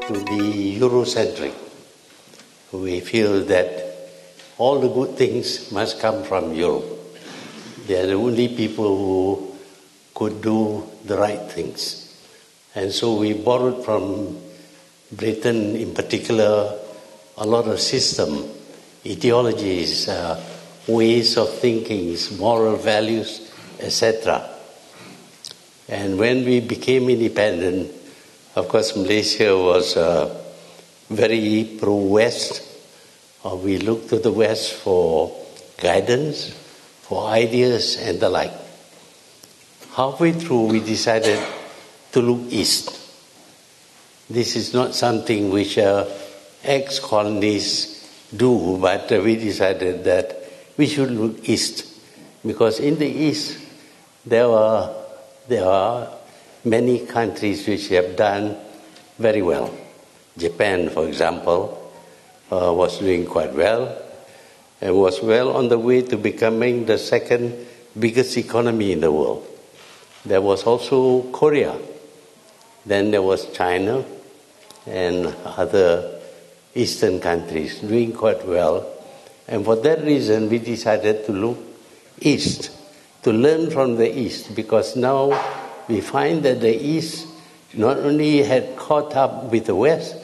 to be Eurocentric. We feel that all the good things must come from Europe. They are the only people who could do the right things. And so we borrowed from Britain in particular a lot of system, ideologies, ways of thinking, moral values, etc. And when we became independent, of course Malaysia was very pro-West. We looked to the West for guidance, for ideas and the like. Halfway through we decided to look east. This is not something which ex-colonies do, but we decided that we should look east, because in the east there are many countries which have done very well. Japan, for example, was doing quite well and was well on the way to becoming the second biggest economy in the world. There was also Korea. Then there was China and other Eastern countries doing quite well. And for that reason, we decided to look east, to learn from the East, because now we find that the East not only had caught up with the West,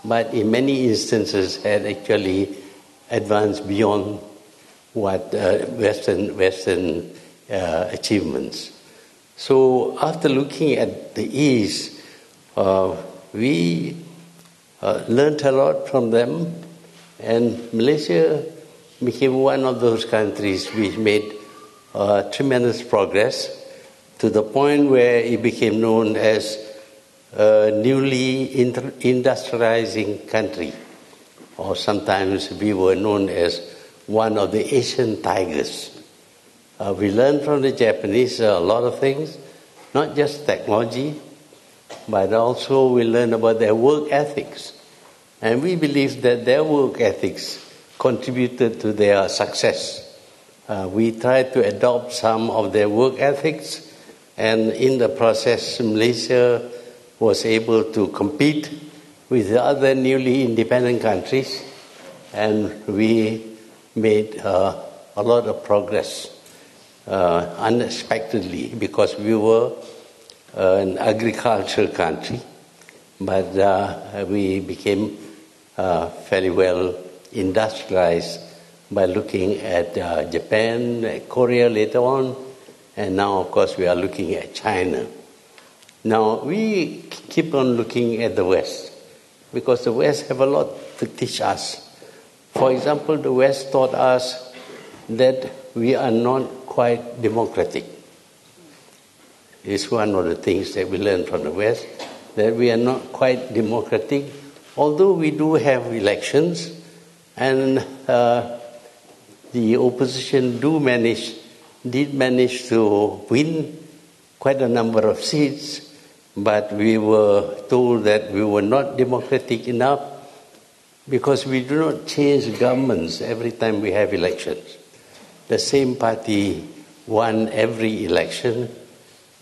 but in many instances had actually advanced beyond what Western achievements. So after looking at the East, we learned a lot from them, and Malaysia became one of those countries which made tremendous progress to the point where it became known as a newly industrializing country, or sometimes we were known as one of the Asian tigers. We learned from the Japanese a lot of things, not just technology, but also we learned about their work ethics. And we believe that their work ethics contributed to their success. We tried to adopt some of their work ethics, and in the process, Malaysia was able to compete with the other newly independent countries, and we made a lot of progress unexpectedly, because we were an agricultural country, but we became fairly well industrialized by looking at Japan, Korea later on, and now of course we are looking at China. Now we keep on looking at the West, because the West have a lot to teach us. For example, the West taught us that we are not quite democratic. It's one of the things that we learned from the West, that we are not quite democratic, although we do have elections, and the opposition did manage to win quite a number of seats, but we were told that we were not democratic enough because we do not change governments every time we have elections. The same party won every election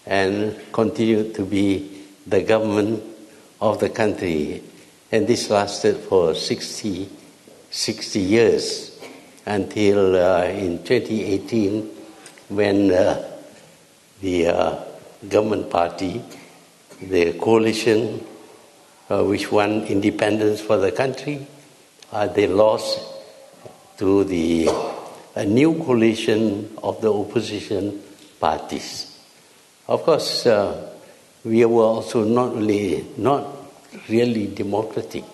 and continued to be the government of the country. And this lasted for 60 years until in 2018, when the government party, the coalition which won independence for the country, they lost to a new coalition of the opposition parties. Of course, we were also not really democratic.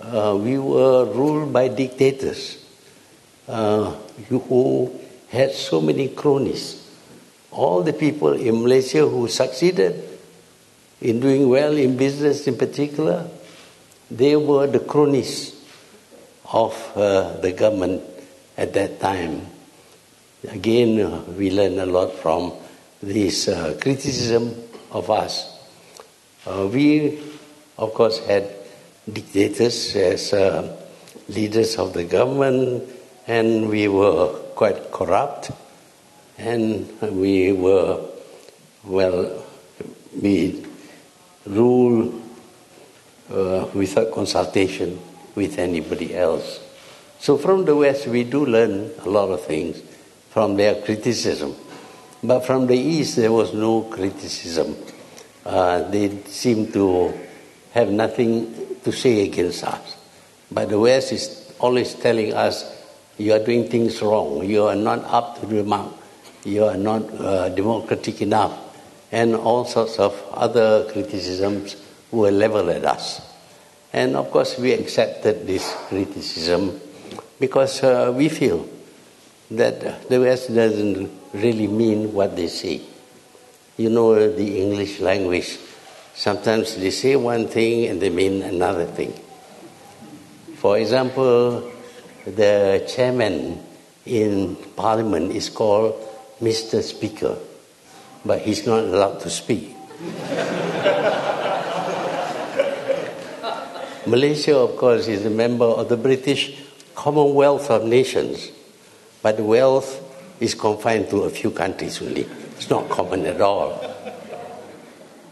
We were ruled by dictators who had so many cronies. All the people in Malaysia who succeeded in doing well in business in particular, they were the cronies of the government at that time. Again, we learned a lot from this criticism of us. We, of course, had dictators as leaders of the government, and we were quite corrupt, and we ruled without consultation with anybody else. So from the West, we do learn a lot of things from their criticism. But from the East, there was no criticism. They seemed to have nothing to say against us. But the West is always telling us, you are doing things wrong, you are not up to the mark, you are not democratic enough, and all sorts of other criticisms were leveled at us. And of course we accepted this criticism because we feel that the West doesn't really mean what they say. You know the English language, sometimes they say one thing and they mean another thing. For example, the chairman in Parliament is called Mr. Speaker, but he's not allowed to speak. Malaysia, of course, is a member of the British Commonwealth of Nations, but the wealth is confined to a few countries only. It's not common at all.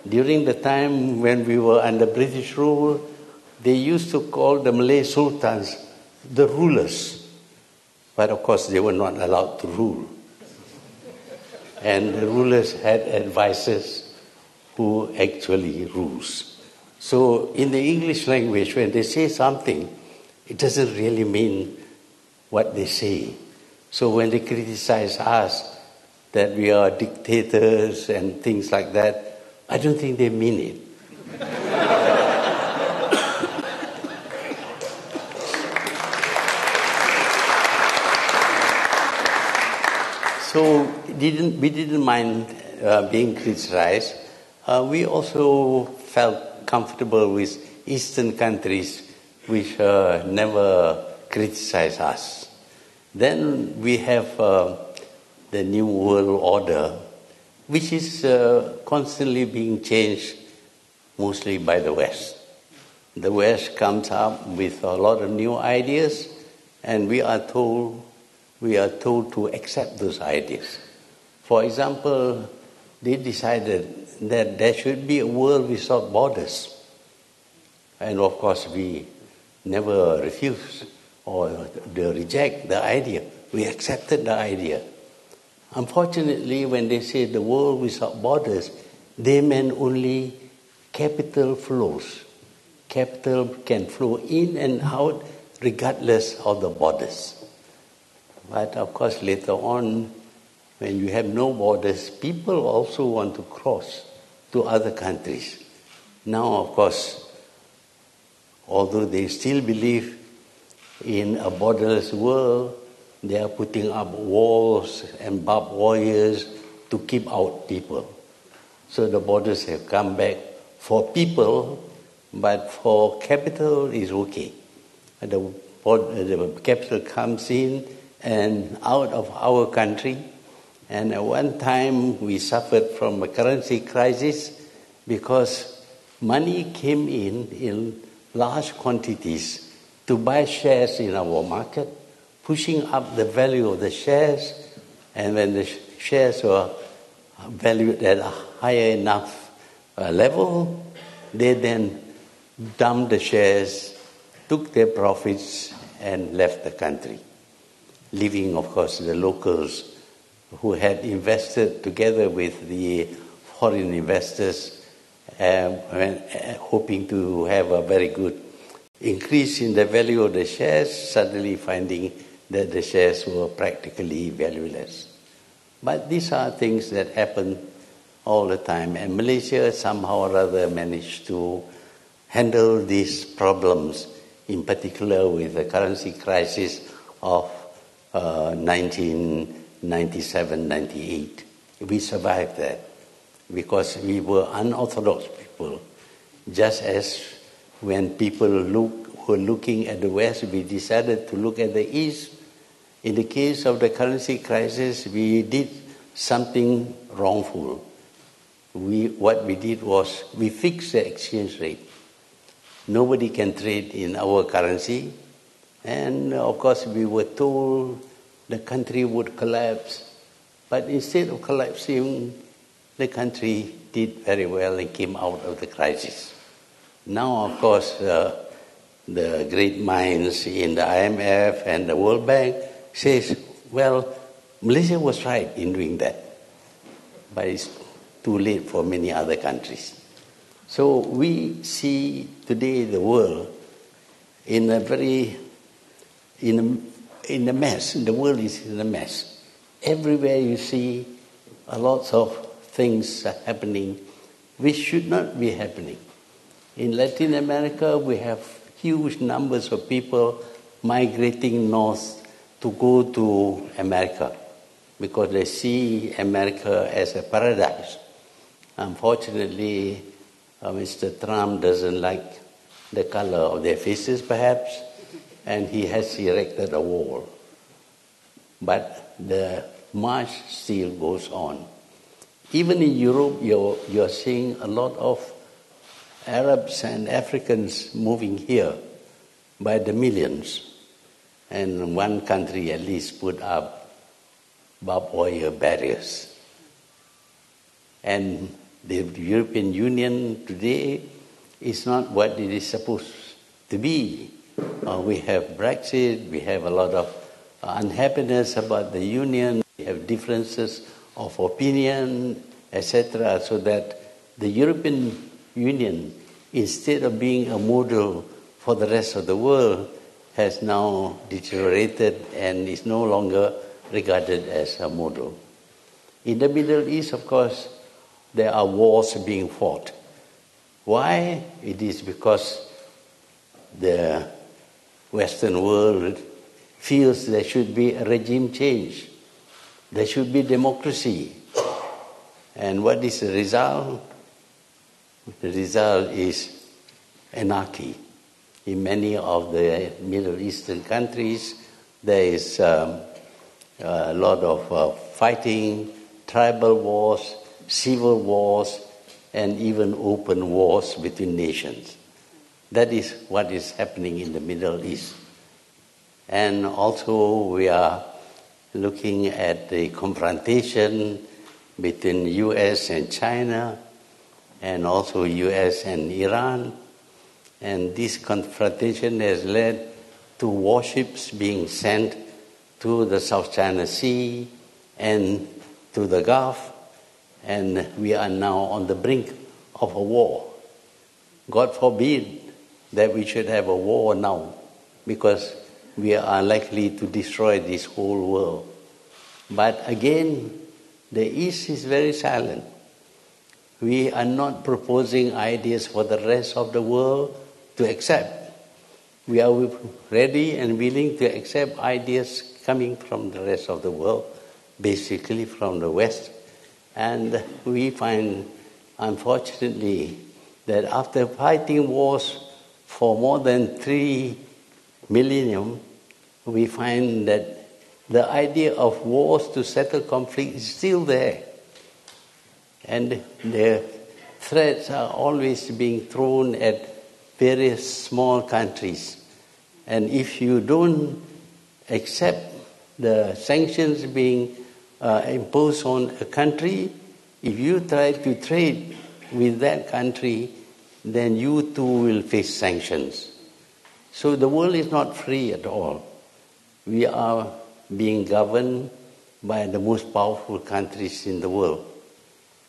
During the time when we were under British rule, they used to call the Malay sultans the rulers. But of course they were not allowed to rule. And the rulers had advisors who actually rules. So in the English language, when they say something, it doesn't really mean what they say. So when they criticize us that we are dictators and things like that, I don't think they mean it. So we didn't mind being criticized. We also felt comfortable with Eastern countries which never criticize us. Then we have the New World Order, which is constantly being changed mostly by the West. The West comes up with a lot of new ideas, and we are told to accept those ideas. For example, they decided that there should be a world without borders. And of course, we never refused or reject the idea. We accepted the idea. Unfortunately, when they say the world without borders, they meant only capital flows. Capital can flow in and out regardless of the borders. But of course, later on, when you have no borders, people also want to cross to other countries. Now, of course, although they still believe in a borderless world, they are putting up walls and barbed wires to keep out people. So the borders have come back for people, but for capital is okay. The capital comes in and out of our country. And at one time we suffered from a currency crisis because money came in large quantities to buy shares in our market, pushing up the value of the shares. And when the shares were valued at a higher enough level, they then dumped the shares, took their profits and left the country, leaving, of course, the locals who had invested together with the foreign investors, hoping to have a very good increase in the value of the shares, suddenly finding that the shares were practically valueless. But these are things that happen all the time, and Malaysia somehow or other managed to handle these problems, in particular with the currency crisis of 1997-98. We survived that because we were unorthodox people. Just as when people were looking at the West, we decided to look at the East. In the case of the currency crisis, we did something wrongful. What we did was we fixed the exchange rate. Nobody can trade in our currency. And of course, we were told the country would collapse. But instead of collapsing, the country did very well and came out of the crisis. Now, of course, the great minds in the IMF and the World Bank says, well, Malaysia was right in doing that, but it's too late for many other countries. So we see today the world in a mess. The world is in a mess. Everywhere you see a lot of things are happening which should not be happening. In Latin America, we have huge numbers of people migrating north to go to America because they see America as a paradise. Unfortunately, Mr. Trump doesn't like the color of their faces, perhaps, and he has erected a wall. But the march still goes on. Even in Europe, you're seeing a lot of Arabs and Africans moving here by the millions. And one country at least put up barbed wire barriers. And the European Union today is not what it is supposed to be. We have Brexit, we have a lot of unhappiness about the Union, we have differences of opinion, etc., so that the European Union, instead of being a model for the rest of the world, has now deteriorated and is no longer regarded as a model. In the Middle East, of course, there are wars being fought. Why? It is because the Western world feels there should be a regime change. There should be democracy. And what is the result? The result is anarchy. In many of the Middle Eastern countries, there is a lot of fighting, tribal wars, civil wars, and even open wars between nations. That is what is happening in the Middle East. And also we are looking at the confrontation between U.S. and China, and also U.S. and Iran. And this confrontation has led to warships being sent to the South China Sea and to the Gulf, and we are now on the brink of a war. God forbid that we should have a war now, because we are likely to destroy this whole world. But again, the East is very silent. We are not proposing ideas for the rest of the world to accept. We are ready and willing to accept ideas coming from the rest of the world, basically from the West. And we find, unfortunately, that after fighting wars for more than 3 millennium, we find that the idea of wars to settle conflict is still there. And the threats are always being thrown at various small countries. And if you don't accept the sanctions being imposed on a country, if you try to trade with that country, then you too will face sanctions. So the world is not free at all. We are being governed by the most powerful countries in the world.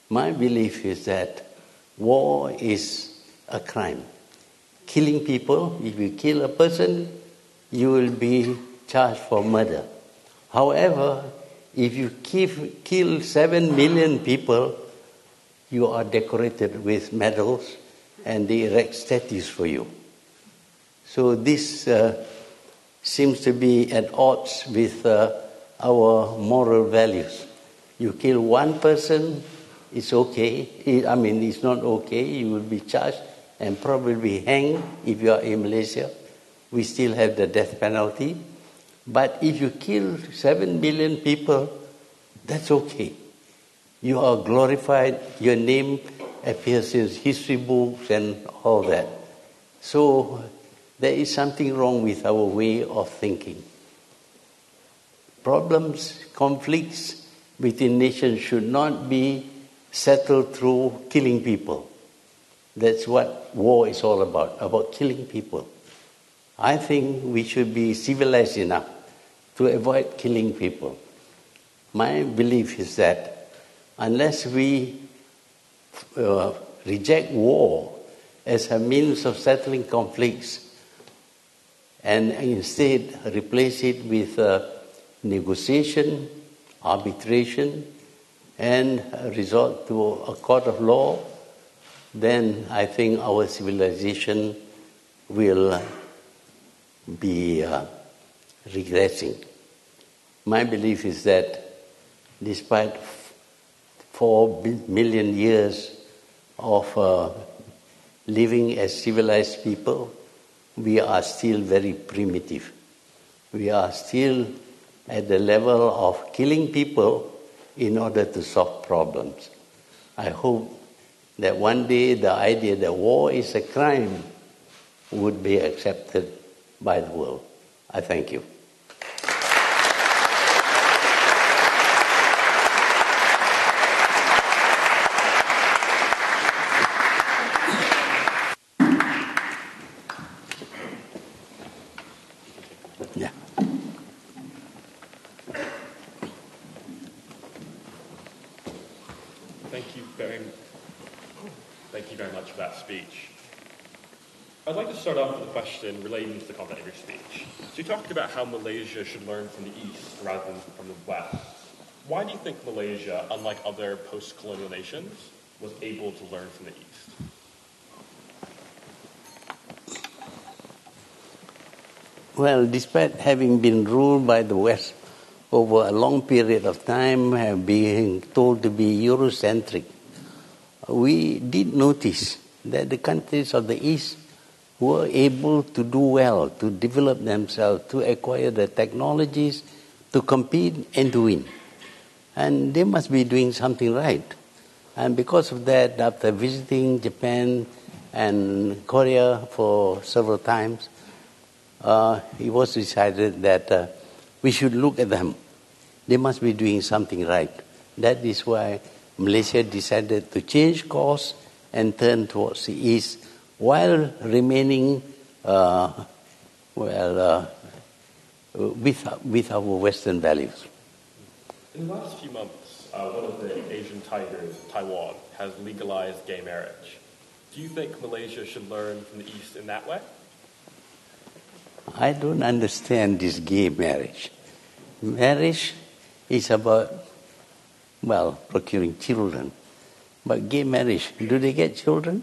My belief is that war is a crime. Killing people, if you kill a person, you will be charged for murder. However, if you kill 7 million people, you are decorated with medals and they erect statues for you. So this seems to be at odds with our moral values. You kill one person, it's okay. It's not okay. You will be charged and probably hanged if you are in Malaysia. We still have the death penalty. But if you kill 7 million people, that's okay. You are glorified. Your name appears in history books and all that. So there is something wrong with our way of thinking. Problems, conflicts between nations should not be settled through killing people. That's what war is all about killing people. I think we should be civilized enough to avoid killing people. My belief is that unless we reject war as a means of settling conflicts and instead replace it with negotiation, arbitration, and resort to a court of law, then I think our civilization will be regressing. My belief is that despite 4 million years of living as civilized people, we are still very primitive. We are still at the level of killing people in order to solve problems. I hope that one day the idea that war is a crime would be accepted by the world. I thank you. Yeah. Thank you very much for that speech. I'd like to start off with a question relating to the content of your speech. So you talked about how Malaysia should learn from the East rather than from the West. Why do you think Malaysia, unlike other post-colonial nations, was able to learn from the East? Well, despite having been ruled by the West over a long period of time, being told to be Eurocentric, we did notice that the countries of the East were able to do well, to develop themselves, to acquire the technologies, to compete and to win. And they must be doing something right. And because of that, after visiting Japan and Korea for several times, it was decided that we should look at them. They must be doing something right. That is why Malaysia decided to change course and turn towards the East while remaining with our Western values. In the last few months, one of the Asian tigers, Taiwan, has legalized gay marriage. Do you think Malaysia should learn from the East in that way? I don't understand this gay marriage. Marriage is about, procuring children. But gay marriage, do they get children?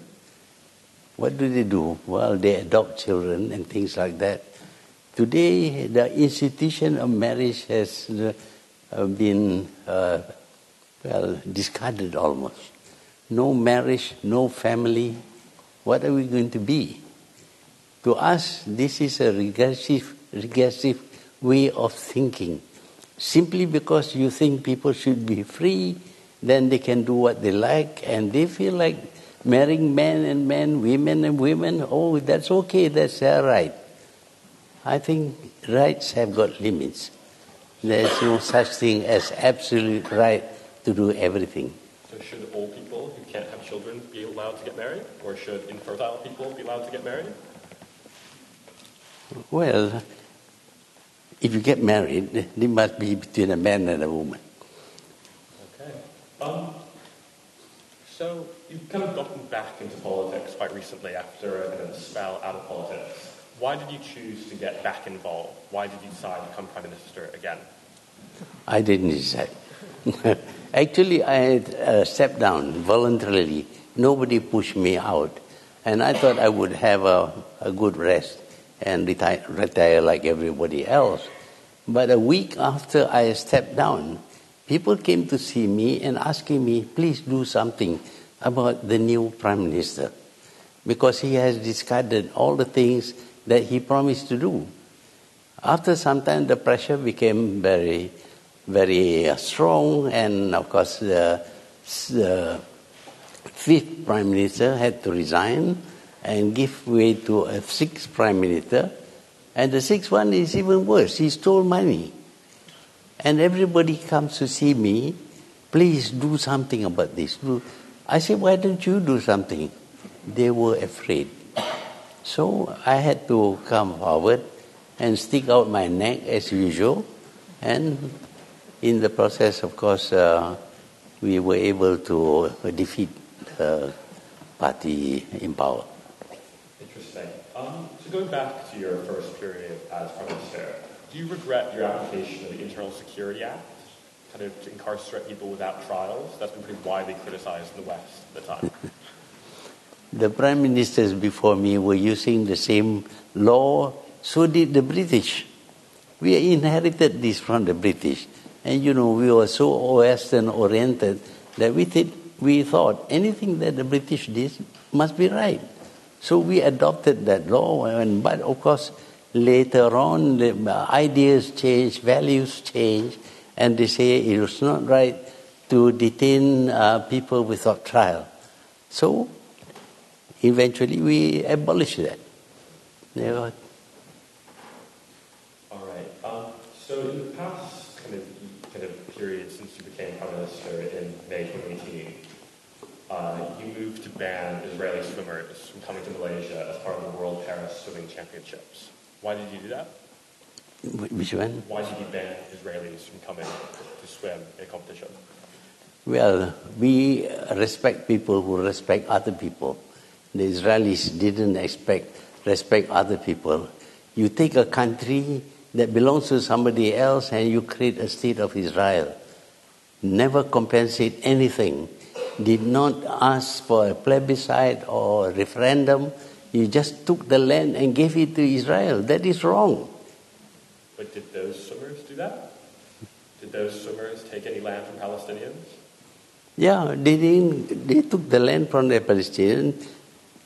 What do they do? Well, they adopt children and things like that. Today, the institution of marriage has been discarded almost. No marriage, no family. What are we going to be? To us, this is a regressive way of thinking. Simply because you think people should be free, then they can do what they like, and they feel like marrying men and men, women and women, oh, that's okay, that's their right. I think rights have got limits. There's no such thing as absolute right to do everything. So should old people who can't have children be allowed to get married? Or should infertile people be allowed to get married? Well, if you get married, it must be between a man and a woman. Okay. So you've kind of gotten back into politics quite recently after a spell out of politics. Why did you choose to get back involved? Why did you decide to become Prime Minister again? I didn't decide. Actually, I had stepped down voluntarily. Nobody pushed me out. And I thought I would have a good rest and retire like everybody else. But a week after I stepped down, people came to see me and asking me, please do something about the new Prime Minister, because he has discarded all the things that he promised to do. After some time, the pressure became very, very strong, and of course the fifth Prime Minister had to resign and give way to a sixth Prime Minister. And the sixth one is even worse. He stole money. And everybody comes to see me, please do something about this. I say, why don't you do something? they were afraid. So I had to come forward and stick out my neck as usual. And in the process, of course, we were able to defeat the party in power. Interesting. So going back to your first period as Prime Minister, do you regret your application of the Internal Security Act, kind of to incarcerate people without trials? That's been pretty widely criticized in the West at the time. The Prime Ministers before me were using the same law, so did the British. We inherited this from the British. And we were so Western-oriented that we thought anything that the British did must be right. So we adopted that law, but of course, later on, the ideas changed, values changed, and they say it was not right to detain people without trial. So eventually we abolished that. All right. So in the past kind of period since you became Prime Minister in May 2018, you moved to ban Israeli swimmers from coming to Malaysia as part of the World Paris Swimming Championships. Why did you do that? Which one? Why did you ban Israelis from coming to swim in a competition? Well, we respect people who respect other people. The Israelis didn't respect other people. You take a country that belongs to somebody else and you create a state of Israel. Never compensate anything. Did not ask for a plebiscite or a referendum. You just took the land and gave it to Israel. That is wrong. But did those swimmers do that? Did those swimmers take any land from Palestinians? Yeah, they took the land from the Palestinians,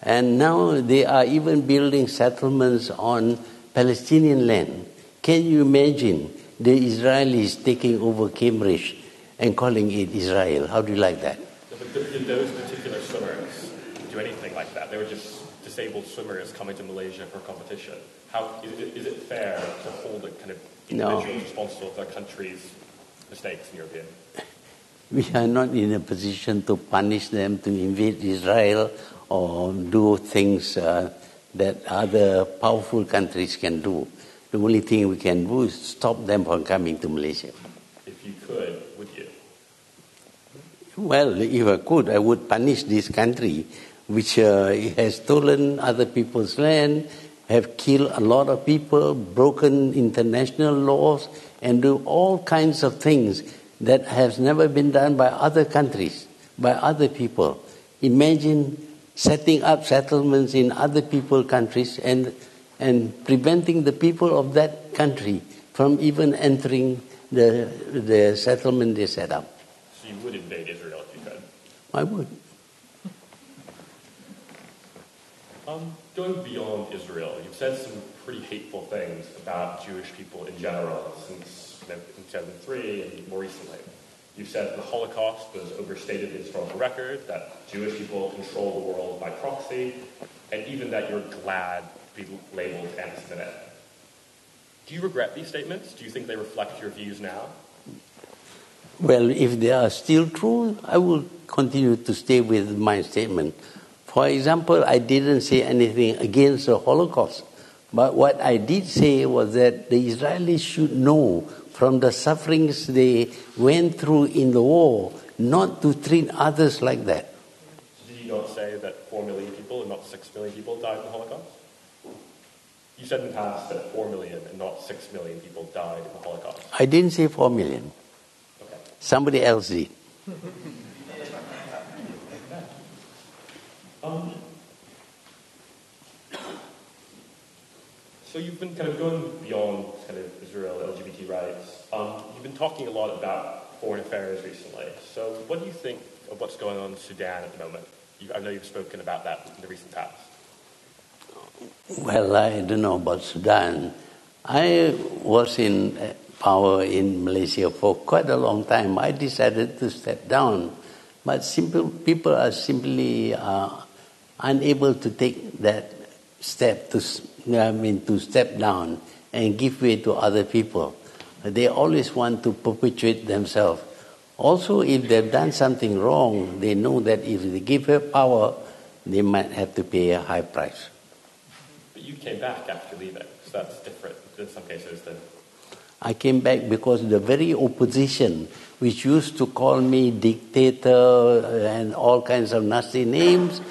and now they are even building settlements on Palestinian land. Can you imagine the Israelis taking over Cambridge and calling it Israel? How do you like that? But did those particular swimmers do anything like that? They were just disabled swimmers coming to Malaysia for a competition. How is it fair to hold a kind of individual responsible for their country's mistakes, in your opinion? We are not in a position to punish them, to invade Israel, or do things that other powerful countries can do. The only thing we can do is stop them from coming to Malaysia. If you could, would you? Well, if I could, I would punish this country, which has stolen other people's land, have killed a lot of people, broken international laws, and do all kinds of things that has never been done by other countries, by other people. Imagine setting up settlements in other people's countries and preventing the people of that country from even entering the settlement they set up. So you would invade Israel if you could? I would. Going beyond Israel, you've said some pretty hateful things about Jewish people in general since 2003 and more recently. You've said the Holocaust was overstated in historical record, that Jewish people control the world by proxy, and even that you're glad to be labeled anti-Semitic. Do you regret these statements? Do you think they reflect your views now? Well, if they are still true, I will continue to stay with my statement. For example, I didn't say anything against the Holocaust. But what I did say was that the Israelis should know from the sufferings they went through in the war not to treat others like that. So did you not say that 4 million people and not 6 million people died in the Holocaust? You said in the past that 4 million and not 6 million people died in the Holocaust. I didn't say 4 million. Okay. Somebody else did. So you've been kind of going beyond kind of Israel, LGBT rights. You've been talking a lot about foreign affairs recently. So what do you think of what's going on in Sudan at the moment? I know you've spoken about that in the recent past. Well, I don't know about Sudan. I was in power in Malaysia for quite a long time. I decided to step down. But people are simply unable to take that step to step down and give way to other people. They always want to perpetuate themselves. Also, if they've done something wrong, they know that if they give her power, they might have to pay a high price. But you came back after leaving, so that's different in some cases than... I came back because the very opposition, which used to call me dictator and all kinds of nasty names,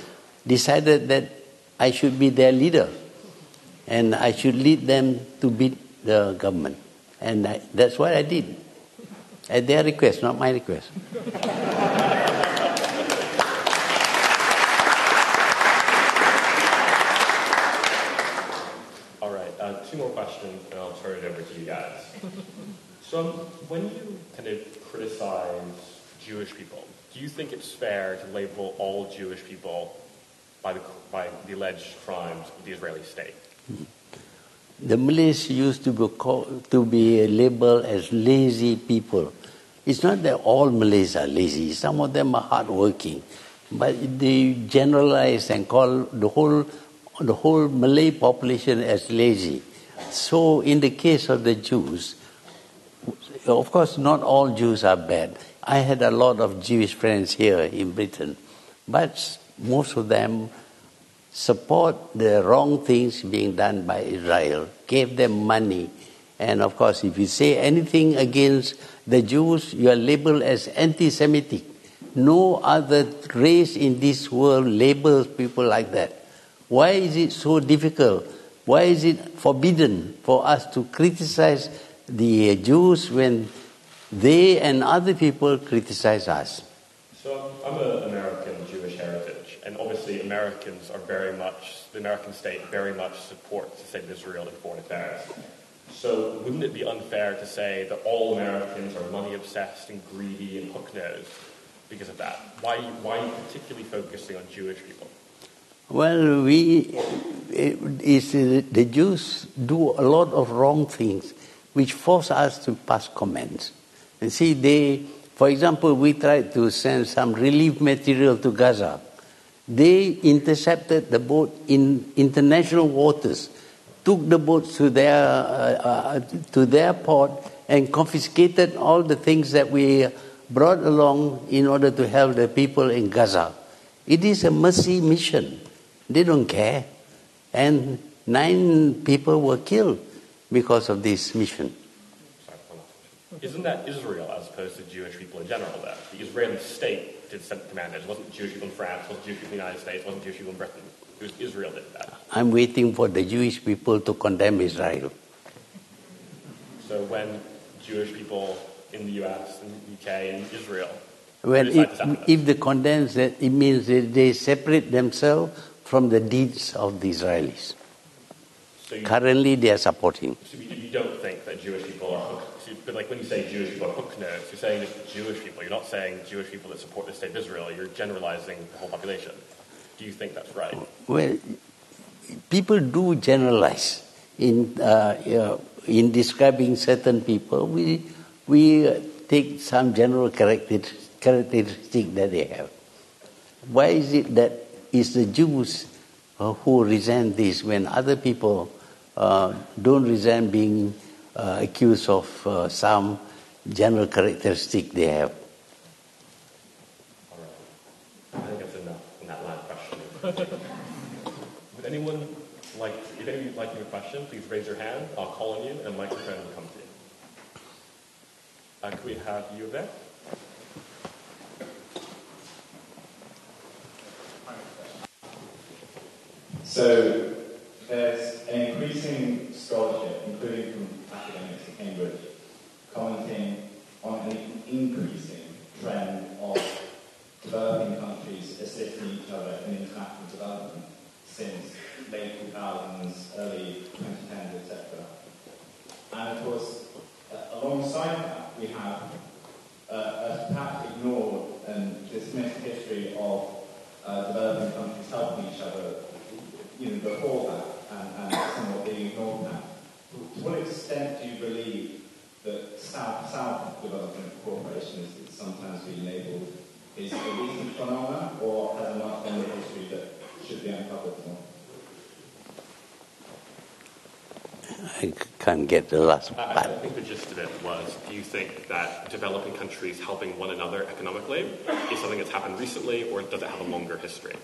decided that I should be their leader and I should lead them to beat the government. And that's what I did, at their request, not my request. All right, two more questions, and I'll turn it over to you guys. So when you kind of criticize Jewish people, do you think it's fair to label all Jewish people by the alleged crimes of the Israeli state? The Malays used to be labeled as lazy people. It's not that all Malays are lazy. Some of them are hardworking, but they generalize and call the whole Malay population as lazy. So in the case of the Jews, of course not all Jews are bad. I had a lot of Jewish friends here in Britain, but most of them support the wrong things being done by Israel, gave them money. And of course, if you say anything against the Jews, you are labeled as anti-Semitic. No other race in this world labels people like that. Why is it so difficult? Why is it forbidden for us to criticize the Jews when they and other people criticize us? So I'm an American Jewish heritage, and obviously Americans are the American state very much supports the state of Israel in foreign affairs. So wouldn't it be unfair to say that all Americans are money obsessed and greedy and hook-nosed because of that? Why are you particularly focusing on Jewish people? Well, the Jews do a lot of wrong things which force us to pass comments. And see, for example, we tried to send some relief material to Gaza. They intercepted the boat in international waters, took the boats to their port and confiscated all the things that we brought along in order to help the people in Gaza. It is a mercy mission. They don't care. And 9 people were killed because of this mission. Isn't that Israel as opposed to Jewish people in general, though? The Israeli state did send commanders. It wasn't Jewish people in France, it wasn't Jewish people in the United States, it wasn't Jewish people in Britain. It was Israel that did that. I'm waiting for the Jewish people to condemn Israel. So when Jewish people in the US and UK and Israel... Well, if they condemn that, it means that they separate themselves from the deeds of the Israelis. So currently, they are supporting. So you don't think that Jewish people are but like when you say Jewish people are hook-nosed, you're saying it's Jewish people. You're not saying Jewish people that support the state of Israel. You're generalizing the whole population. Do you think that's right? Well, people do generalize in describing certain people. We take some general characteristic that they have. Why is it that it's the Jews who resent this when other people don't resent being accused of some general characteristic they have? All right. I think that's enough in that line of questioning. Would anyone if anyone would like to have a question, please raise your hand. I'll call on you and a microphone will come to you. Could we have you there? So there's an increasing scholarship, including from academics at Cambridge, commenting on an increasing trend of developing countries assisting each other in international development since late 2000s, early 2010s, etc. And of course, alongside that, we have a perhaps ignored and dismissed history of developing countries helping each other, before that, and somewhat being ignored now. To what extent do you believe that South development cooperation, as it's sometimes been labelled, is a recent phenomenon, or has a much longer history that should be uncovered more? I can't get the last part. I think the gist of it was, do you think that developing countries helping one another economically is something that's happened recently, or does it have a longer history?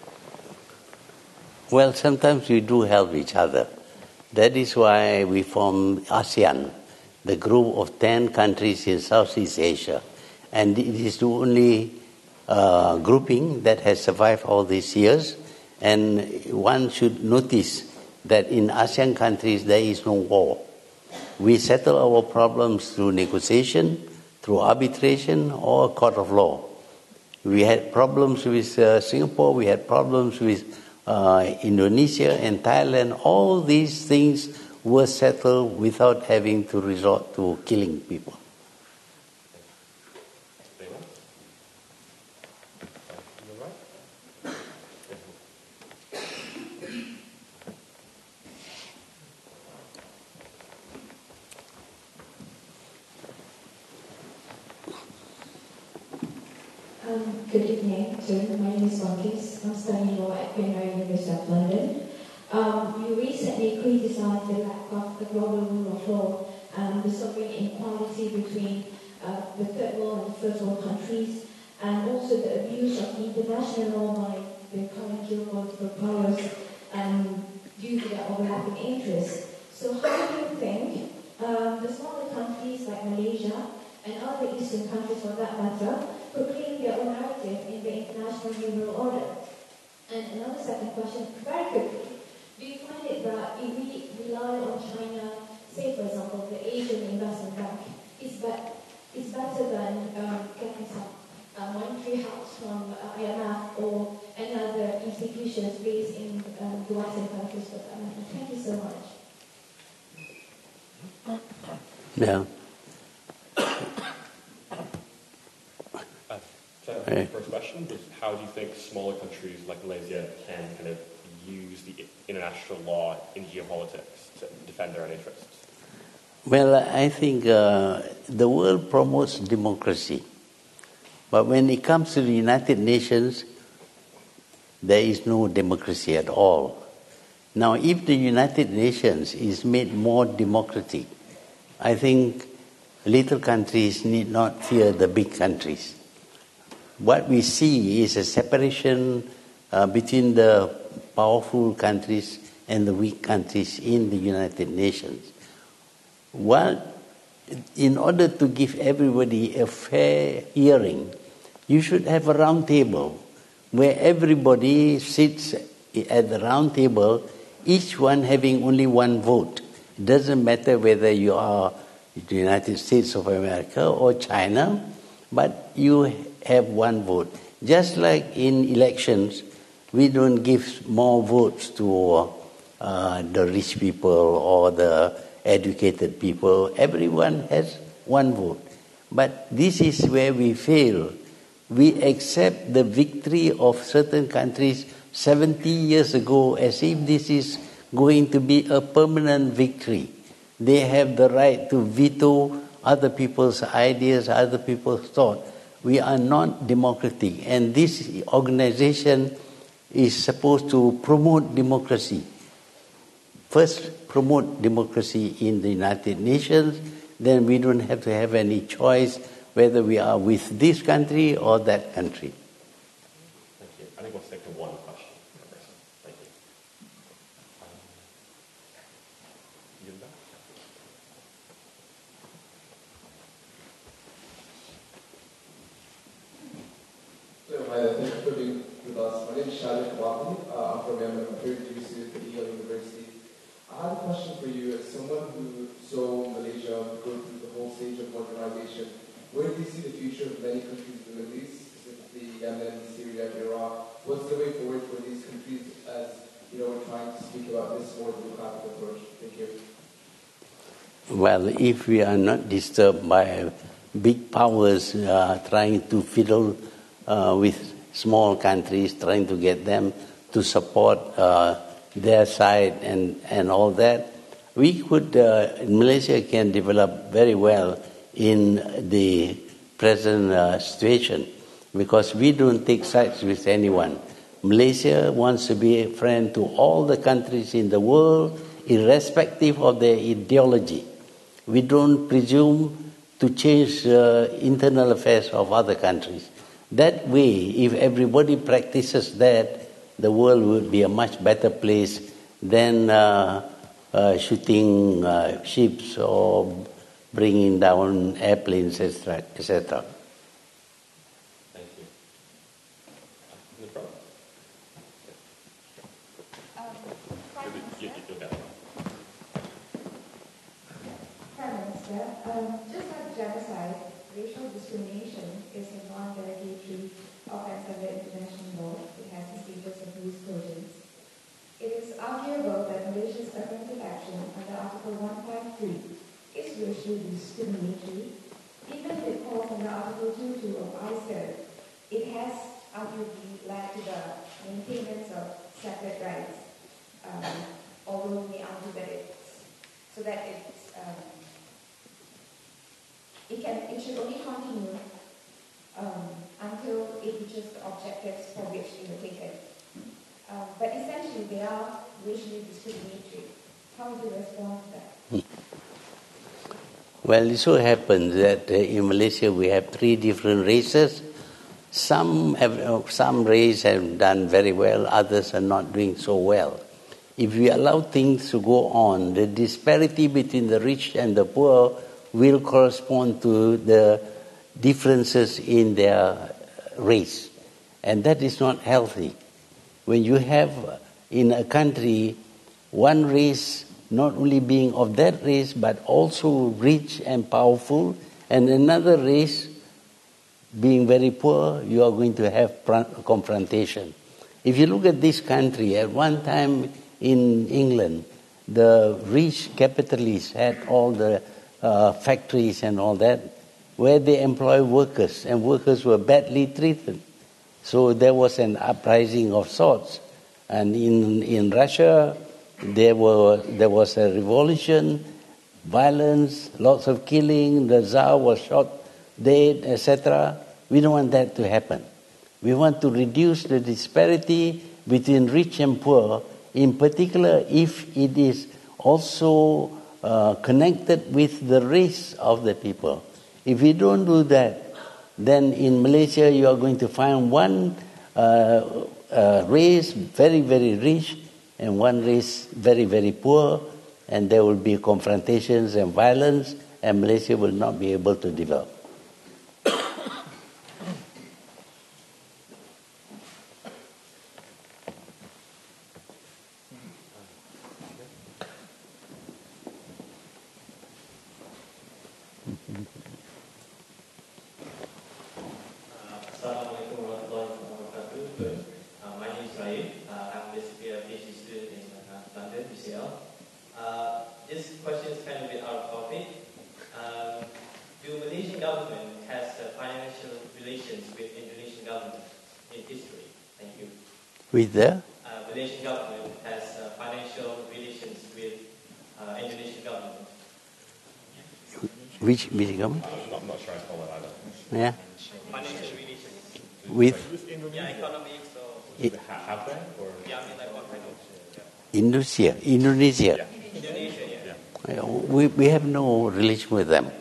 Well, sometimes we do help each other. That is why we formed ASEAN, the group of 10 countries in Southeast Asia. And it is the only grouping that has survived all these years. And one should notice that in ASEAN countries there is no war. We settle our problems through negotiation, through arbitration, or court of law. We had problems with Singapore, we had problems with Indonesia and Thailand. All these things were settled without having to resort to killing people. Good evening, sir. My name is Marcus. I'm studying law at University of London. You recently criticized the lack of the global rule of law and the sovereign inequality between the third world and the first world countries, and also the abuse of international law by the current geopolitical powers due to their overlapping interests. So how do you think the smaller countries like Malaysia and other Eastern countries for that matter could claim their own narrative in the international liberal order? And another second question, very quickly, do you find it that if we rely on China, say for example, the Asian Investment Bank, is better than getting some monetary help from IMF or any other institutions based in the Western countries for that matter? Thank you so much. Yeah. The first question was, how do you think smaller countries like Malaysia can kind of use the international law in geopolitics to defend their own interests? Well, I think the world promotes democracy. But when it comes to the United Nations, there is no democracy at all. Now, if the United Nations is made more democratic, I think little countries need not fear the big countries. What we see is a separation between the powerful countries and the weak countries in the United Nations. Well, in order to give everybody a fair hearing, you should have a round table where everybody sits at the round table, each one having only one vote. It doesn't matter whether you are the United States of America or China, but you have one vote. Just like in elections, we don't give more votes to the rich people or the educated people. Everyone has one vote. But this is where we fail. We accept the victory of certain countries 70 years ago as if this is going to be a permanent victory. They have the right to veto other people's ideas, other people's thought. We are not democratic, and this organization is supposed to promote democracy. First, promote democracy in the United Nations, then we don't have to have any choice whether we are with this country or that country. Thank you. I think we'll stick to one question. Thank you. Hi there, thank you for being with us. My name is Shadik Wahi. I'm from Yemen. I'm here to UC at Yale University. I have a question for you. As someone who saw Malaysia go through the whole stage of modernization, where do you see the future of many countries in the Middle East, specifically Yemen, Syria, Iraq? What's the way forward for these countries as we're trying to speak about this more democratic approach? Thank you. Well, if we are not disturbed by big powers trying to fiddle with small countries, trying to get them to support their side and all that, we could, Malaysia can develop very well in the present situation because we don't take sides with anyone. Malaysia wants to be a friend to all the countries in the world, irrespective of their ideology. We don't presume to change internal affairs of other countries. That way, if everybody practices that, the world would be a much better place than shooting ships or bringing down airplanes, etc., etc. Thank you. In the front. Prime Minister, just like genocide, racial discrimination is a non-derogatory offense under international law. It has the status of use cogens. It is arguable that Malaysia's affirmative action under Article 153 is racially discriminatory. Even if it falls under Article 22 of ICER, it has arguably led to the maintenance of separate rights, although we may argue that it should only continue until it reaches the objectives for which it was taken. But essentially, they are racially discriminatory. How do you respond to that? Well, it so happens that in Malaysia we have 3 different races. Some races have done very well, others are not doing so well. If we allow things to go on, the disparity between the rich and the poor will correspond to the differences in their race. And that is not healthy. When you have in a country one race not only being of that race but also rich and powerful, and another race being very poor, you are going to have confrontation. If you look at this country, at one time in England, the rich capitalists had all the factories and all that, where they employ workers, and workers were badly treated. So there was an uprising of sorts. And in Russia, there was a revolution, violence, lots of killing, the Tsar was shot dead, etc. We don't want that to happen. We want to reduce the disparity between rich and poor, in particular if it is also connected with the race of the people. If we don't do that, then in Malaysia you are going to find one race very, very rich and one race very, very poor, and there will be confrontations and violence, and Malaysia will not be able to develop. With the Malaysian government has financial relations with Indonesian government. Which government? I'm not sure I follow that either. Yeah. Financial relations. With economics or... Have they? Or? Yeah, I mean like what kind of... Indonesia. Indonesia, yeah. We have no relation with them.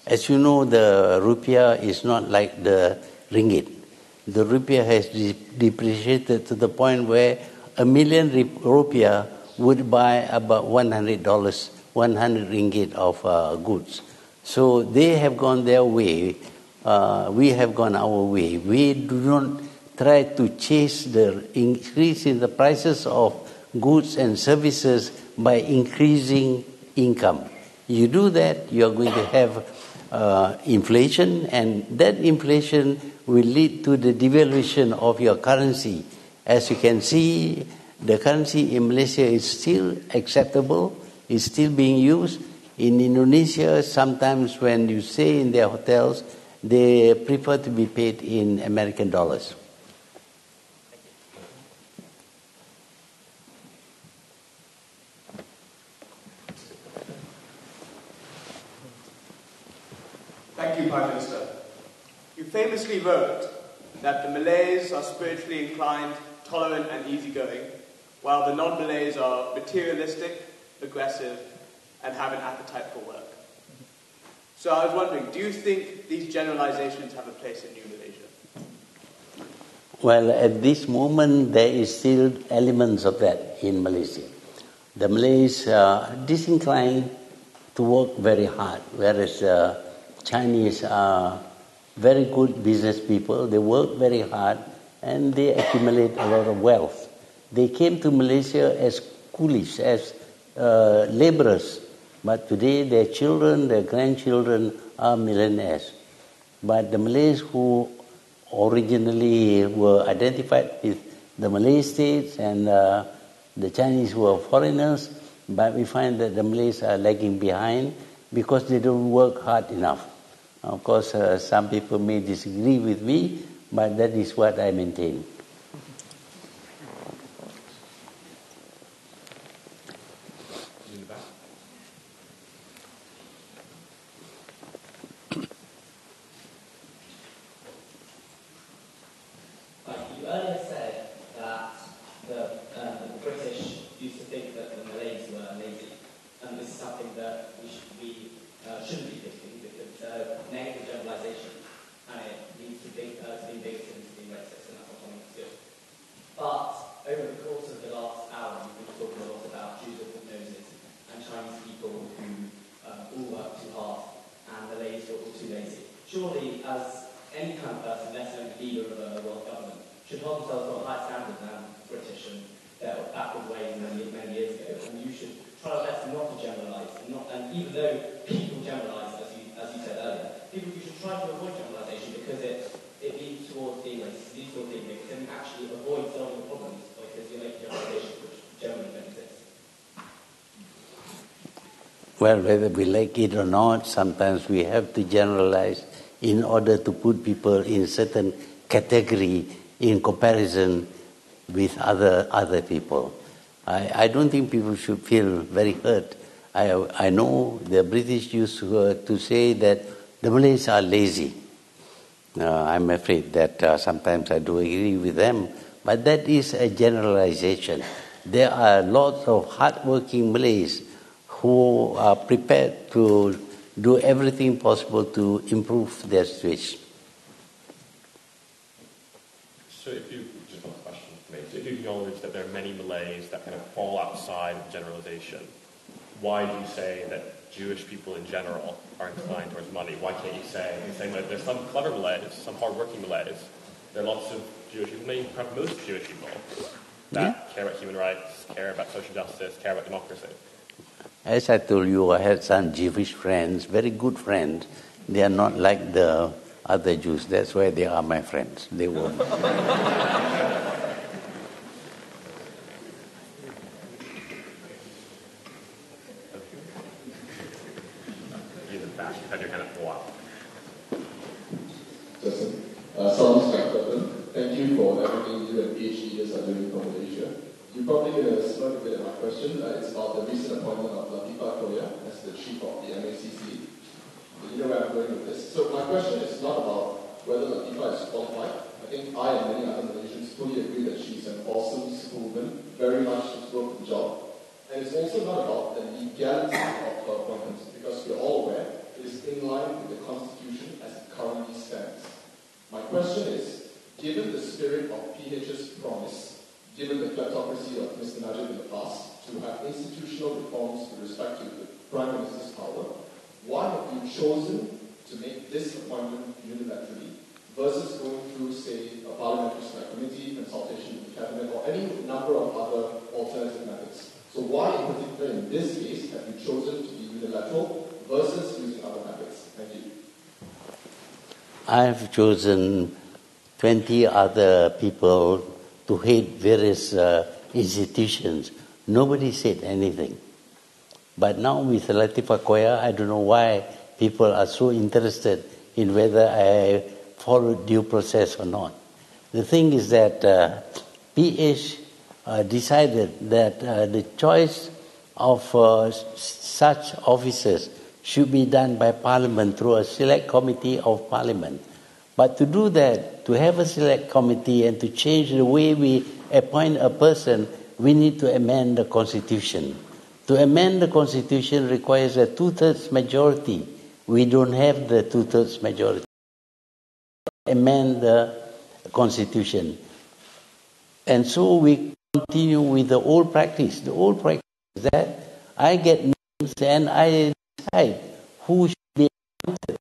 As you know, the rupiah is not like the ringgit. The rupiah has depreciated to the point where 1 million rupiah would buy about $100, 100 ringgit of goods. So they have gone their way. We have gone our way. We do not try to chase the increase in the prices of goods and services by increasing income. You do that, you are going to have inflation, and that inflation will lead to the devaluation of your currency. As you can see, the currency in Malaysia is still acceptable, is still being used. In Indonesia, sometimes when you stay in their hotels, they prefer to be paid in American dollars. Thank you, Prime Minister. You famously wrote that the Malays are spiritually inclined, tolerant and easygoing, while the non-Malays are materialistic, aggressive, and have an appetite for work. So I was wondering, do you think these generalizations have a place in New Malaysia? Well, at this moment, there is still elements of that in Malaysia. The Malays are disinclined to work very hard, whereas Chinese are very good business people. They work very hard and they accumulate a lot of wealth. They came to Malaysia as coolies, as laborers, but today their children, their grandchildren are millionaires. But the Malays who originally were identified with the Malay states and the Chinese were foreigners, but we find that the Malays are lagging behind because they don't work hard enough. Of course, some people may disagree with me, but that is what I maintain. You earlier said that the British used to think that the Malays were lazy, and this is something that we shouldn't be thinking because it's a negative generalization, and it leads to being bigoted and to being racist, and that's not something that's good. But over the course of the last hour, we've been talking a lot about Jews with noses and Chinese people who all work too hard, and Malays who are all too lazy. Surely, as any kind of person, let alone the leader of a world government, should hold themselves to a higher standard than British and their backward ways many years ago. And you should try our best not to generalise. And even though people generalise, as you said earlier, you should try to avoid generalisation because it leads towards being racist, leads towards being bigoted, and actually avoid solving the problems because you're making generalisations which generally don't exist. Well, whether we like it or not, sometimes we have to generalize in order to put people in certain category in comparison with other people. I don't think people should feel very hurt. I know the British used to say that the Malays are lazy. I'm afraid that sometimes I do agree with them, but that is a generalization. There are lots of hardworking Malays who are prepared to do everything possible to improve their situation. So if you, just one question for me, so if you acknowledge that there are many Malays that kind of fall outside of generalization, why do you say that Jewish people in general are inclined towards money? Why can't you say, that there's some clever Malays, some hardworking Malays, there are lots of Jewish people, maybe perhaps most Jewish people, that care about human rights, care about social justice, care about democracy? As I told you, I had some Jewish friends, very good friends. They are not like the other Jews. That's why they are my friends. They were. Had your hand up for a while. Thank you for everything you and PhDs are doing for Malaysia. You probably get a smirk a bit at my question. It's about the recent appointment of Latifah Korea as the chief of the MACC. You know where I'm going with this. So my question is not about whether Latifah is qualified. I think I and many other Malaysians fully agree that she's an awesome schoolwoman, very much to work the job. And it's also not about the legality of her appointment, because we're all aware it is in line with the Constitution as it currently stands. My question is, given the spirit of PH's promise, given the kleptocracy of Mr. Najib in the past, to have institutional reforms with respect to the Prime Minister's power, why have you chosen to make this appointment unilaterally versus going through, say, a parliamentary select committee, consultation with the cabinet, or any number of other alternative methods? So why, in particular, in this case, have you chosen to be unilateral versus using other methods? Thank you. I have chosen 20 other people to head various institutions. Nobody said anything. But now with Latifah Korea, I don't know why people are so interested in whether I followed due process or not. The thing is that PH decided that the choice of such officers should be done by Parliament through a select committee of Parliament. But to do that, to have a select committee and to change the way we appoint a person, we need to amend the Constitution. To amend the Constitution requires a two-thirds majority. We don't have the two-thirds majority. Amend the Constitution. And so we continue with the old practice. The old practice is that I get names and I decide who should be appointed.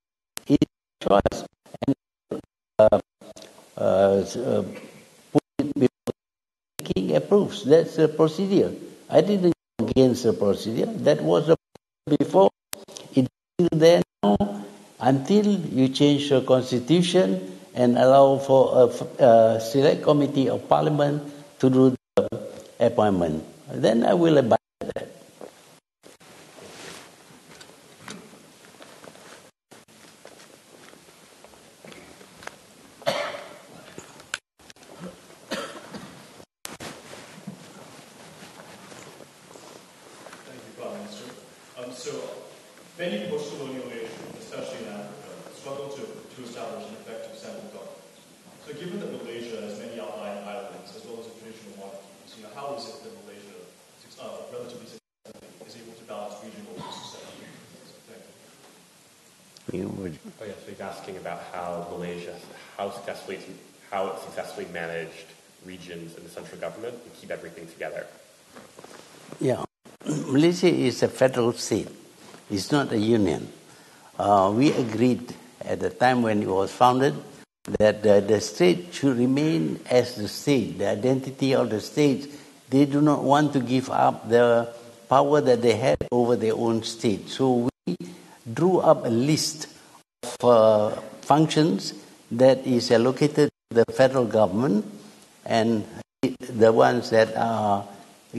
It's a choice. And put it before the king approves. That's the procedure. I didn't go against the procedure. That was the before. It's still there now until you change the constitution and allow for a select committee of parliament to do the appointment. Then I will abide by that. Thank you, Prime Minister. So many post-colonial nations, especially in Africa, struggle to establish an effective central government. So given that Malaysia has many outlying islands as well as a traditional monarchy, how is it that Malaysia, relatively successfully, is able to balance regional succession? Thank you. Oh yes, so he's asking about how Malaysia, how it successfully managed regions in the central government and keep everything together. Yeah, Malaysia is a federal state. It's not a union. We agreed at the time when it was founded that the state should remain as the state, the identity of the state. They do not want to give up the power that they had over their own state. So we drew up a list of functions that is allocated to the federal government and the ones that are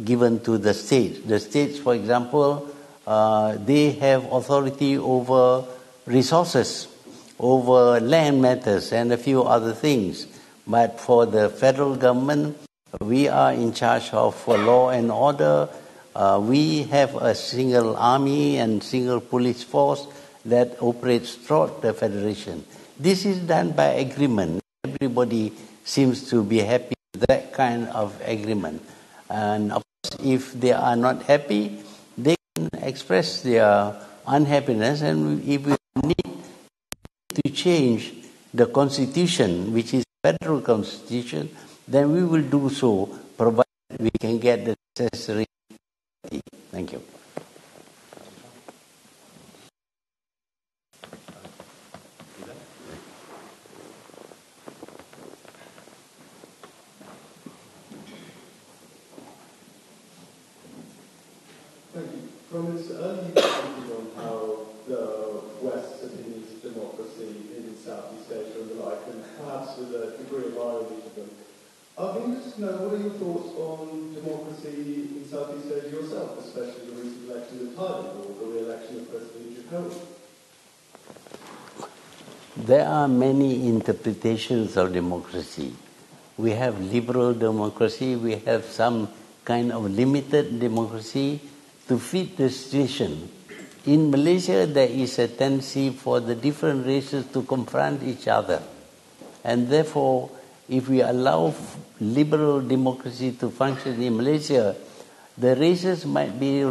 given to the states. The states, for example, they have authority over resources, over land matters, and a few other things. But for the federal government, we are in charge of law and order. We have a single army and single police force that operates throughout the federation. This is done by agreement. Everybody seems to be happy with that kind of agreement. And of course, if they are not happy, they can express their unhappiness, and if we need to change the constitution, which is federal constitution, then we will do so, provided we can get the necessary. Thank you. Thank you. From its early commented on how the West opinions of democracy in Southeast Asia and the like, and perhaps with a degree of irony to them. I'd be interested to know, what are your thoughts on democracy in Southeast Asia yourself, especially the recent election in Thailand or the re-election of President Ucapan? There are many interpretations of democracy. We have liberal democracy, we have some kind of limited democracy to fit the situation. In Malaysia, there is a tendency for the different races to confront each other. And therefore, if we allow liberal democracy to function in Malaysia, the races might be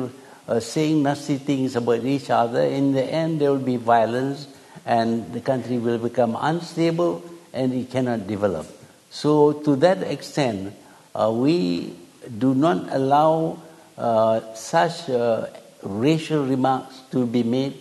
saying nasty things about each other. In the end, there will be violence, and the country will become unstable, and it cannot develop. So, to that extent, we do not allow such racial remarks to be made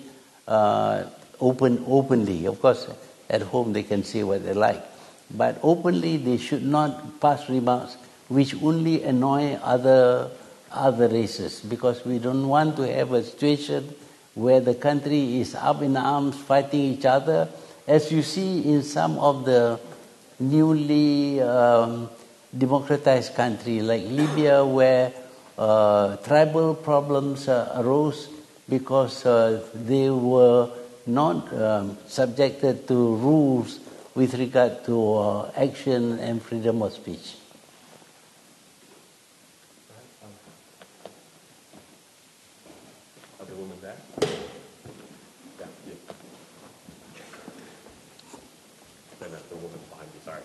openly. Of course, at home they can say what they like. But openly, they should not pass remarks which only annoy other races, because we don't want to have a situation where the country is up in arms fighting each other, as you see in some of the newly democratized countries like Libya, where tribal problems arose because they were not subjected to rules with regard to action and freedom of speech. The woman there? Yeah, you. No, the woman behind you, sorry.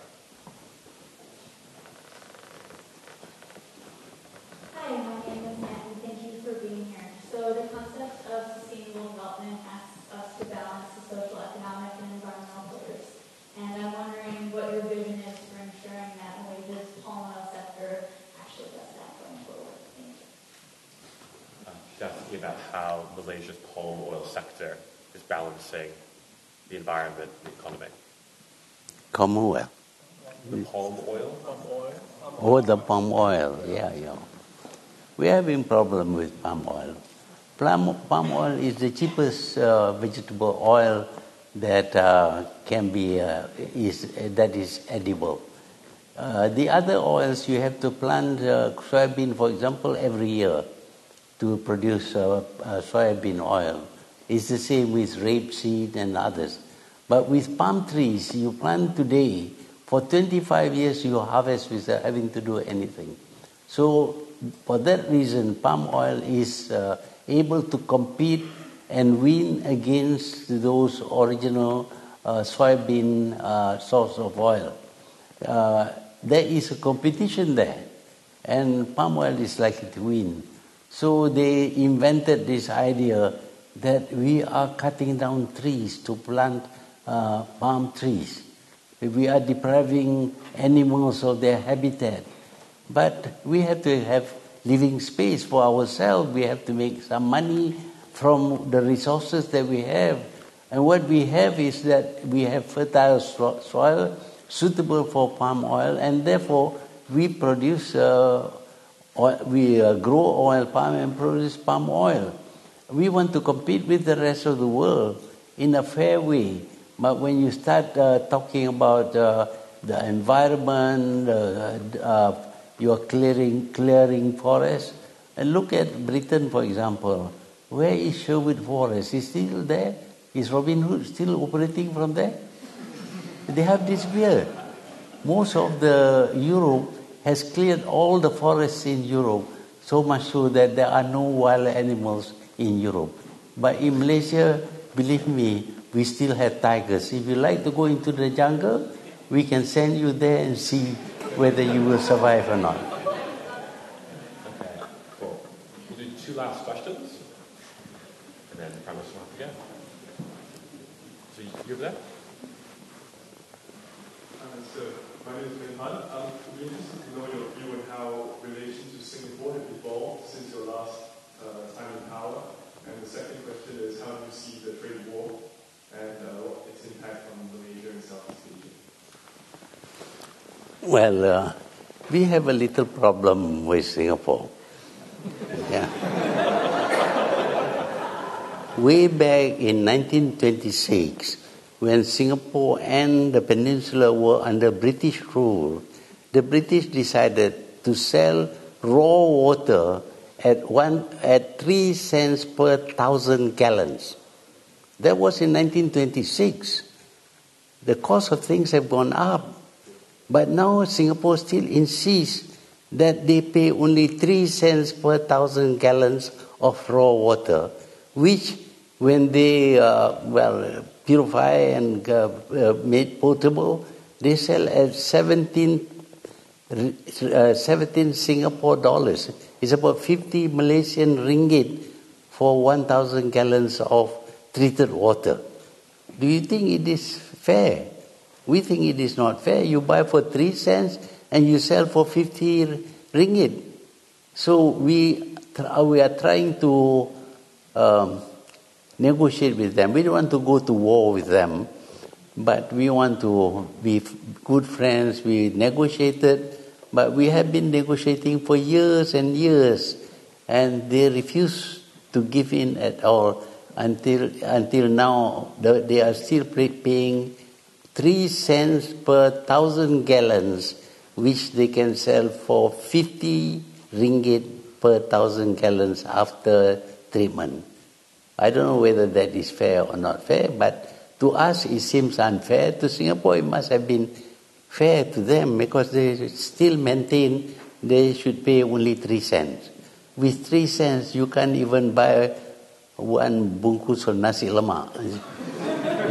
Hi, my name is Anne. Thank you for being here. So the concept of sustainable development asks us to balance the social, economic, and environmental pillars. And I'm wondering what your vision is for ensuring that Malaysia's palm oil sector how Malaysia's palm oil sector is balancing the environment and the economy? Palm oil. The palm oil? Oh, the palm oil. Yeah. We are having problem with palm oil. Palm oil is the cheapest vegetable oil that can be that is edible. The other oils, you have to plant soybean, for example, every year to produce soybean oil. It's the same with rapeseed and others. But with palm trees, you plant today, for 25 years you harvest without having to do anything. So for that reason, palm oil is able to compete and win against those original soybean source of oil. There is a competition there, and palm oil is likely to win. So they invented this idea that we are cutting down trees to plant palm trees. We are depriving animals of their habitat. But we have to have living space for ourselves. We have to make some money from the resources that we have. And what we have is that we have fertile soil suitable for palm oil, and therefore we produce, we grow oil palm and produce palm oil. We want to compete with the rest of the world in a fair way. But when you start talking about the environment, you are clearing forests, and look at Britain, for example. Where is Sherwood Forest? Is still there? Is Robin Hood still operating from there? They have disappeared. Most of the Europe has cleared all the forests in Europe, so much so that there are no wild animals in Europe. But in Malaysia, believe me, we still have tigers. If you like to go into the jungle, we can send you there and see whether you will survive or not. Okay, cool. We'll do 2 last questions, and then Prime Minister will have to go. So you over there? So my name is Ben Han. We'd be interested to know your view on how relations with Singapore have evolved since your last time in power. And the second question is, how do you see the trade war and its impact on Malaysia and Southeast Asia? Well, we have a little problem with Singapore. Yeah. Way back in 1926, when Singapore and the peninsula were under British rule, the British decided to sell raw water at 3 cents per 1,000 gallons. That was in 1926. The cost of things have gone up. But now Singapore still insists that they pay only 3 cents per 1,000 gallons of raw water, which when they purify and made potable, they sell at 17 Singapore dollars. It's about 50 Malaysian ringgit for 1,000 gallons of treated water. Do you think it is fair? We think it is not fair. You buy for 3 cents and you sell for 50 ringgit. So we are trying to negotiate with them. We don't want to go to war with them, but we want to be good friends. We negotiated, but we have been negotiating for years and years, and they refuse to give in at all until now. They are still paying 3 cents per 1,000 gallons, which they can sell for 50 ringgit per 1,000 gallons after treatment. I don't know whether that is fair or not fair, but to us it seems unfair. To Singapore it must have been fair to them, because they still maintain they should pay only 3 cents. With 3 cents you can't even buy one bungkus of nasi lemak.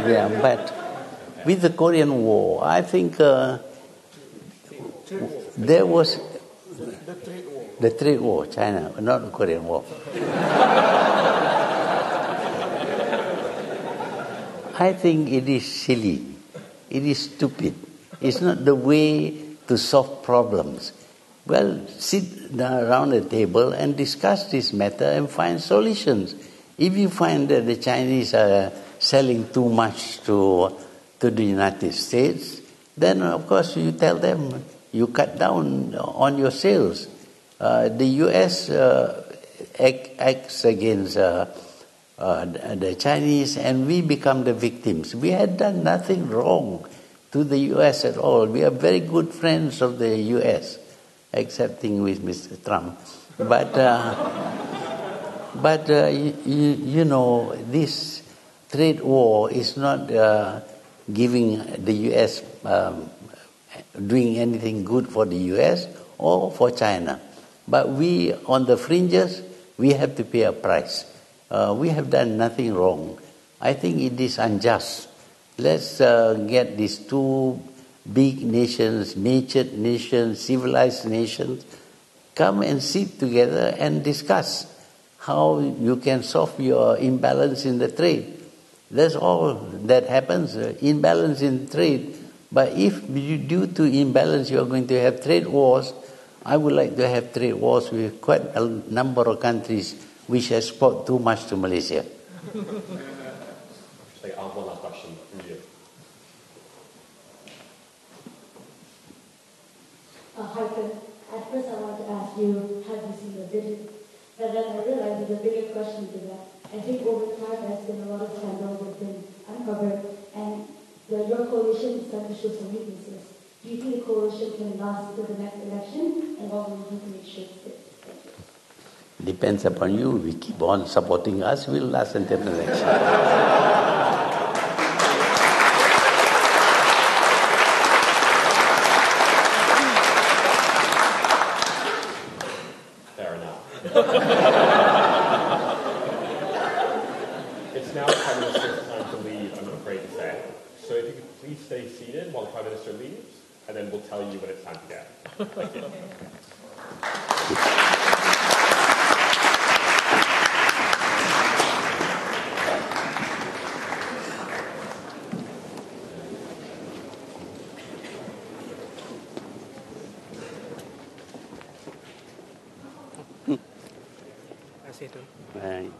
Yeah, but with the Korean War, I think there was the trade war, China, not the Korean War. I think it is silly. It is stupid. It's not the way to solve problems. Well, sit around a table and discuss this matter and find solutions. If you find that the Chinese are selling too much to the United States, then of course you tell them you cut down on your sales. The U.S. Acts against the Chinese, and we become the victims. We had done nothing wrong to the U.S. at all. We are very good friends of the U.S., excepting with Mr. Trump. But you know, this trade war is not giving the U.S. Doing anything good for the U.S. or for China. But we, on the fringes, we have to pay a price. We have done nothing wrong. I think it is unjust. Let's get these two big nations, natured nations, civilized nations, come and sit together and discuss how you can solve your imbalance in the trade. That's all that happens, imbalance in trade. But if due to imbalance you are going to have trade wars, I would like to have trade wars with quite a number of countries which export too much to Malaysia. Actually, I have one last question from you. Hi, Ken. At first I wanted to ask you, have you seen the video? But then I realized there's a bigger question to that. I think over time there's been a lot of scandals that have been uncovered, and your coalition is starting to show some weaknesses. Do you think the coalition can last until the next election, and what will you do to make sure it's fit? Depends upon you. We keep on supporting us, we'll last until the election. Fair enough. It's now the Prime Minister's time to leave, I'm afraid to say. So if you could please stay seated while the Prime Minister leaves, and then we'll tell you when it's time to go. Thank you. Right.